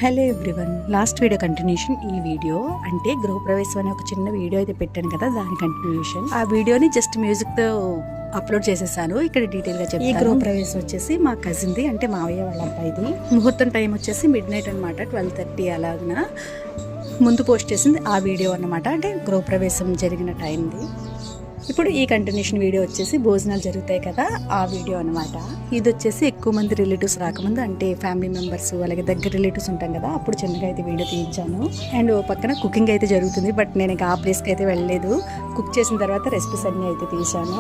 Hello everyone, last video continuation ఈ video. అంటే గృహప్రవేశం అనే ఒక చిన్న వీడియో అయితే పెట్టాను కదా, దాని కంటిన్యూషన్. ఆ వీడియోని జస్ట్ మ్యూజిక్తో అప్లోడ్ చేసేసాను. ఇక్కడ డీటెయిల్గా చెప్తాను. ఈ గృహప్రవేశం వచ్చేసి మా కజిన్ది, అంటే మావయ్య వాళ్ళ అబ్బాయిది. ముహూర్తం టైం వచ్చేసి మిడ్-నైట్ అనమాట, 12:30 అలాగన ముందు పోస్ట్ చేసింది ఆ వీడియో అన్నమాట. అంటే గృహప్రవేశం జరిగిన టైంది. ఇప్పుడు ఈ కంటిన్యూషన్ వీడియో వచ్చేసి భోజనాలు జరుగుతాయి కదా, ఆ వీడియో అనమాట. ఇది వచ్చేసి ఎక్కువ మంది రిలేటివ్స్ రాకముందు, అంటే ఫ్యామిలీ మెంబర్స్ అలాగే దగ్గర రిలేటివ్స్ ఉంటాం కదా, అప్పుడు చిన్నగా అయితే వీడియో తీయించాను. అండ్ పక్కన కుకింగ్ అయితే జరుగుతుంది, బట్ నేను ఇంకా ఆ ప్లేస్కి అయితే వెళ్ళలేదు. కుక్ చేసిన తర్వాత రెసిపీస్ అన్నీ అయితే తీసాను.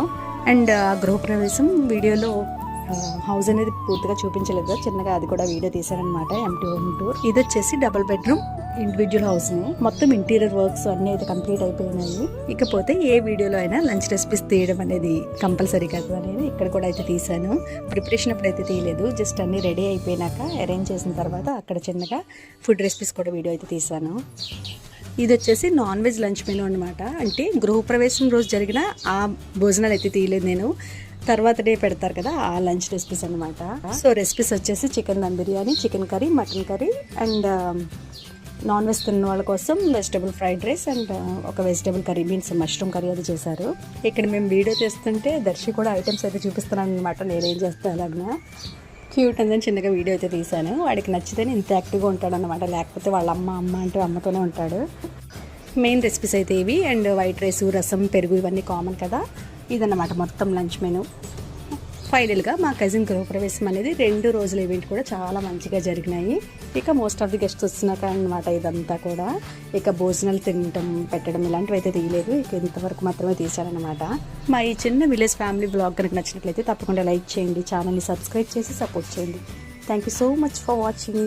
అండ్ ఆ గృహప్రవేశం వీడియోలో హౌస్ అనేది పూర్తిగా చూపించలేదు, చిన్నగా అది కూడా వీడియో తీసానమాట. Empty home tour. ఇది వచ్చేసి డబుల్ బెడ్రూమ్ ఇండివిజువల్ హౌస్ ని. మొత్తం ఇంటీరియర్ వర్క్స్ అన్నీ అయితే కంప్లీట్ అయిపోయినాయి. ఇకపోతే ఏ వీడియోలో అయినా లంచ్ రెసిపీస్ తీయడం అనేది కంపల్సరీ కదా అనేది ఇక్కడ కూడా అయితే తీసాను. ప్రిపరేషన్ అప్పుడు అయితే తీయలేదు, జస్ట్ అన్నీ రెడీ అయిపోయినాక అరేంజ్ చేసిన తర్వాత అక్కడ చిన్నగా ఫుడ్ రెసిపీస్ కూడా వీడియో అయితే తీసాను. ఇది వచ్చేసి నాన్ వెజ్ లంచ్ మెనూ అనమాట. అంటే గృహప్రవేశం రోజు జరిగిన ఆ భోజనాలు అయితే తీయలేదు నేను, తర్వాత డే పెడతారు కదా ఆ లంచ్ రెసిపీస్ అనమాట. సో రెసిపీస్ వచ్చేసి chicken dum biryani, chicken curry, mutton curry, and non veg తిన్న వాళ్ళ కోసం వెజిటబుల్ ఫ్రైడ్ రైస్, అండ్ ఒక vegetable curry, means mushroom curry అది చేశారు. ఇక్కడ మేము వీడియో చేస్తుంటే దర్శి కూడా ఐటమ్స్ అయితే చూపిస్తున్నాను అనమాట, నేనేం చేస్తాను అలాగా. క్యూట్ అందని చిన్నగా వీడియో అయితే తీశాను. వాడికి నచ్చితేనే ఇంత యాక్టివ్గా ఉంటాడు అనమాట, లేకపోతే వాళ్ళ అమ్మ అంటే అమ్మతోనే ఉంటాడు. మెయిన్ రెసిపీస్ అయితే ఇవి. అండ్ వైట్ రైస్, రసం, పెరుగు ఇవన్నీ కామన్ కదా. ఇదన్నమాట మొత్తం లంచ్ మెనూ. ఫైనల్గా మా కజిన్ గృహప్రవేశం అనేది 2 రోజుల ఈవెంట్ కూడా చాలా మంచిగా జరిగినాయి. ఇక మోస్ట్ ఆఫ్ ది గెస్ట్స్ వస్తున్నాక అనమాట ఇదంతా కూడా. ఇక భోజనాలు తినటం, పెట్టడం ఇలాంటివి అయితే తీయలేదు, ఇక ఇంతవరకు మాత్రమే తీశారనమాట. మా ఈ చిన్న విలేజ్ ఫ్యామిలీ బ్లాగ్ కనుక నచ్చినట్లయితే తప్పకుండా లైక్ చేయండి, ఛానల్ని సబ్స్క్రైబ్ చేసి సపోర్ట్ చేయండి. Thank you so much for watching.